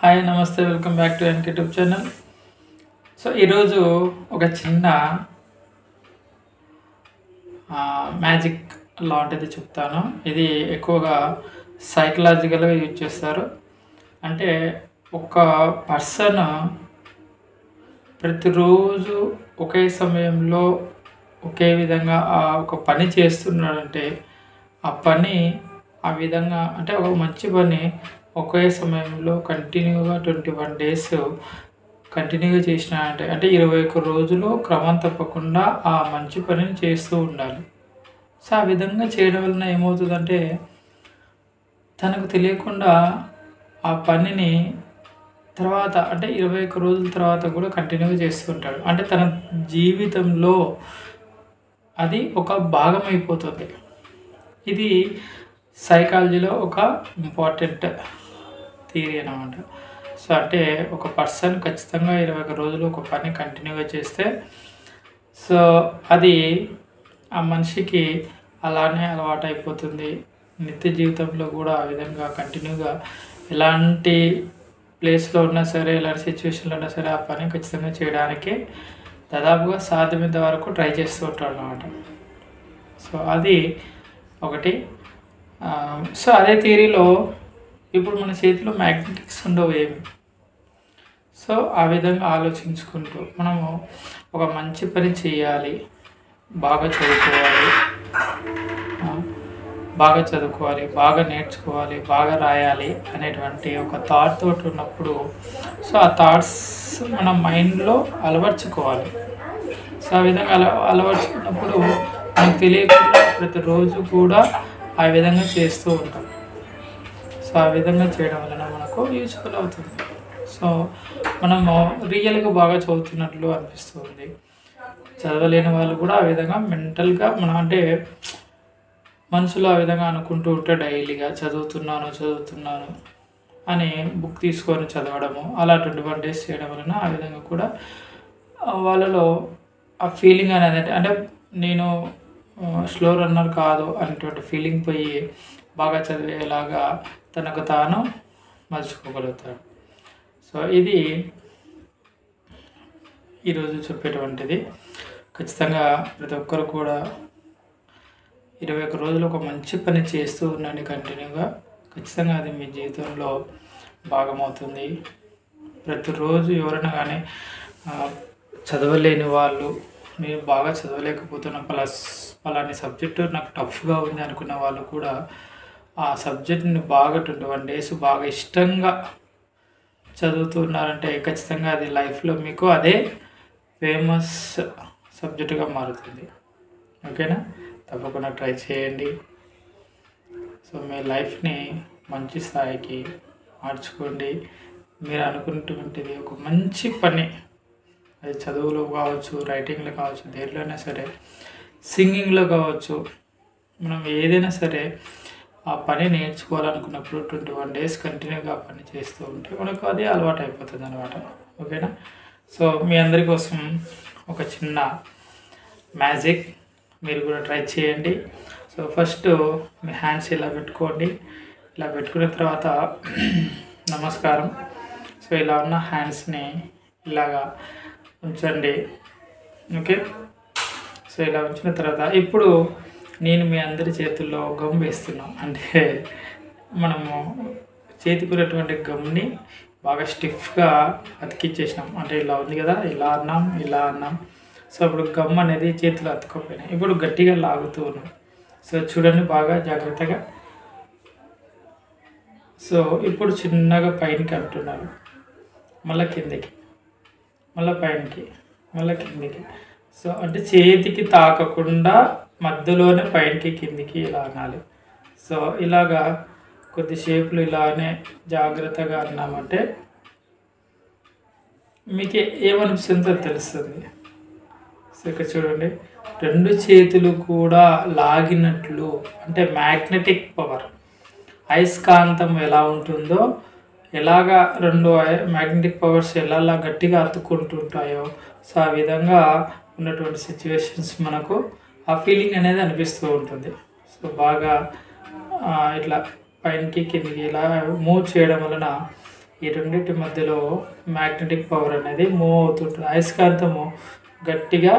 Hi నమస్తే welcome back to NK YouTube channel. So ఈరోజు ఒక చిన్న మ్యాజిక్ లాంటిది చెప్తాను. ఇది ఎక్కువగా సైకలాజికల్గా యూజ్ చేస్తారు. అంటే ఒక పర్సన్ ప్రతిరోజు ఒకే సమయంలో ఒకే విధంగా ఒక పని చేస్తున్నాడంటే ఆ పని ఆ విధంగా అంటే ఒక మంచి పని ఒకే సమయంలో కంటిన్యూగా 21 డేస్ కంటిన్యూగా చేసినాడంటే అంటే 21 రోజులు క్రమం తప్పకుండా ఆ మంచి పనిని చేస్తూ ఉండాలి. సో ఆ విధంగా చేయడం వలన ఏమవుతుందంటే తనకు తెలియకుండా ఆ పనిని తర్వాత అంటే 21 రోజుల తర్వాత కూడా కంటిన్యూగా చేస్తూ ఉంటాడు. అంటే తన జీవితంలో అది ఒక భాగం అయిపోతుంది. ఇది సైకాలజీలో ఒక ఇంపార్టెంట్ థియరీ అన్నమాట. సో అంటే ఒక పర్సన్ ఖచ్చితంగా 21 రోజులు ఒక పని కంటిన్యూగా చేస్తే సో అది ఆ మనిషికి అలానే అలవాటు అయిపోతుంది. నిత్య జీవితంలో కూడా ఆ విధంగా కంటిన్యూగా ఎలాంటి ప్లేస్లో ఉన్నా సరే ఎలాంటి సిచ్యువేషన్లో ఉన్నా సరే ఆ పని ఖచ్చితంగా చేయడానికి దాదాపుగా సాధ్యమైనంత వరకు ట్రై చేస్తూ ఉంటాడు అన్నమాట. సో అది ఒకటి. సో అదే థియరీలో ఇప్పుడు మన చేతిలో మ్యాగ్నెటిక్స్ ఉండవు ఏమి. సో ఆ విధంగా ఆలోచించుకుంటూ మనము ఒక మంచి పని చేయాలి, బాగా చదువుకోవాలి, బాగా నేర్చుకోవాలి, బాగా రాయాలి అనేటువంటి ఒక థాట్ తోటి ఉన్నప్పుడు సో ఆ థాట్స్ మన మైండ్లో అలవర్చుకోవాలి. సో ఆ విధంగా అలవర్చుకున్నప్పుడు మనకు తెలియకుండా ప్రతిరోజు కూడా ఆ విధంగా చేస్తూ ఉంటాం. సో ఆ విధంగా చేయడం వలన మనకు యూజ్ఫుల్ అవుతుంది. సో మనము రియల్గా బాగా చదువుతున్నట్లు అనిపిస్తుంది. చదవలేని వాళ్ళు కూడా ఆ విధంగా మెంటల్గా మనం అంటే మనసులో ఆ విధంగా అనుకుంటూ ఉంటే డైలీగా చదువుతున్నాను అని బుక్ తీసుకొని చదవడము అలా 21 డేస్ చేయడం వలన ఆ విధంగా కూడా వాళ్ళలో ఆ ఫీలింగ్ అనేది అంటే నేను స్లో రన్నర్ కాదు అనేటువంటి ఫీలింగ్ పోయి బాగా చదివేలాగా తనకు తాను మలుచుకోగలుగుతాడు. సో ఇది ఈరోజు చెప్పేటువంటిది. ఖచ్చితంగా ప్రతి ఒక్కరు కూడా 21 రోజులు ఒక మంచి పని చేస్తూ ఉండండి కంటిన్యూగా. ఖచ్చితంగా అది మీ జీవితంలో భాగమవుతుంది. ప్రతిరోజు ఎవరైనా కానీ చదవలేని వాళ్ళు నేను బాగా చదవలేకపోతున్నా పలాని సబ్జెక్టు నాకు టఫ్గా ఉంది అనుకున్న వాళ్ళు కూడా ఆ సబ్జెక్ట్ని బాగా 21 డేస్ బాగా ఇష్టంగా చదువుతున్నారంటే ఖచ్చితంగా అది లైఫ్లో మీకు అదే ఫేమస్ సబ్జెక్టుగా మారుతుంది. ఓకేనా? తప్పకుండా ట్రై చేయండి. సో మీ లైఫ్ని మంచి స్థాయికి మార్చుకోండి. మీరు అనుకున్నటువంటిది ఒక మంచి పని, అది చదువులో కావచ్చు, రైటింగ్లో కావచ్చు, దేనిలోనే సరే, సింగింగ్లో కావచ్చు, మనం ఏదైనా సరే ఆ పని నేర్చుకోవాలనుకున్నప్పుడు 21 డేస్ కంటిన్యూగా ఆ పని చేస్తూ ఉంటే మనకు అది అలవాటు అయిపోతుంది అనమాట. ఓకేనా? సో మీ అందరి కోసం ఒక చిన్న మ్యాజిక్ మీరు కూడా ట్రై చేయండి. సో ఫస్ట్ మీ హ్యాండ్స్ ఇలా పెట్టుకోండి. ఇలా పెట్టుకున్న తర్వాత నమస్కారం. సో ఇలా ఉన్న హ్యాండ్స్ని ఇలాగా ఉంచండి. ఓకే? సో ఇలా ఉంచిన తర్వాత ఇప్పుడు నేను మీ అందరి చేతుల్లో గమ్ వేస్తున్నాం. అంటే మనము చేతికున్నటువంటి గమ్ని బాగా స్టిఫ్గా అతికిచ్చేసినాం. అంటే ఇలా ఉంది కదా, ఇలా అన్నాం. సో అప్పుడు గమ్ అనేది చేతిలో అతుక్కపోయినాయి. ఇప్పుడు గట్టిగా లాగుతూ ఉన్నాం. సో చూడండి బాగా జాగ్రత్తగా. సో ఇప్పుడు చిన్నగా పైనకి అంటున్నారు, మళ్ళీ కిందికి, మళ్ళీ పైనకి, మళ్ళీ కిందికి. సో అంటే చేతికి తాకకుండా మధ్యలోనే పైనకి కిందికి ఇలా అనాలి. సో ఇలాగా కొద్దిసేపులు ఇలానే జాగ్రత్తగా అన్నామంటే మీకు ఏమనిపిస్తుందో తెలుస్తుంది. సో ఇక్కడ చూడండి, 2 చేతులు కూడా లాగినట్లు అంటే మ్యాగ్నెటిక్ పవర్, అయస్కాంతం ఎలా ఉంటుందో ఎలాగా 2 మ్యాగ్నెటిక్ పవర్స్ ఎలా గట్టిగా అతుక్కుంటుంటాయో సో ఆ విధంగా ఉన్నటువంటి సిచ్యువేషన్స్ మనకు ఆ ఫీలింగ్ అనేది అనిపిస్తూ ఉంటుంది. సో బాగా ఇట్లా పైనకి కిందికి ఇలా మూవ్ చేయడం వలన ఈ రెండింటి మధ్యలో మ్యాగ్నెటిక్ పవర్ అనేది మూవ్ అవుతుంటుంది. అయస్కాంతము గట్టిగా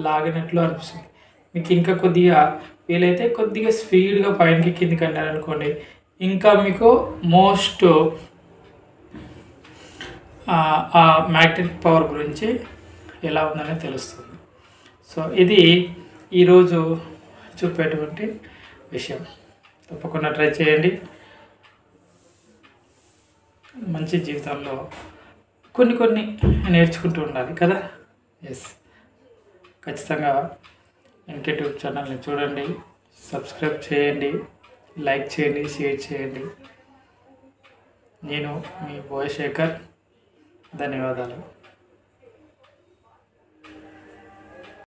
లాగినట్లు అనిపిస్తుంది. మీకు ఇంకా కొద్దిగా వీలైతే కొద్దిగా స్పీడ్గా పైనకి కిందికి అన్నారనుకోండి, ఇంకా మీకు మోస్ట్ ఆ మ్యాగ్నెటిక్ పవర్ గురించి ఎలా ఉందనే తెలుస్తుంది. సో ఇది ఈరోజు చూపేటువంటి విషయం. తప్పకుండా ట్రై చేయండి. మంచి జీవితంలో కొన్ని నేర్చుకుంటూ ఉండాలి కదా. ఎస్, ఖచ్చితంగా ఎన్కే ట్యూబ్ ఛానల్ని చూడండి, సబ్స్క్రైబ్ చేయండి, లైక్ చేయండి, షేర్ చేయండి. నేను మీ బోయశేఖర్. ధన్యవాదాలు.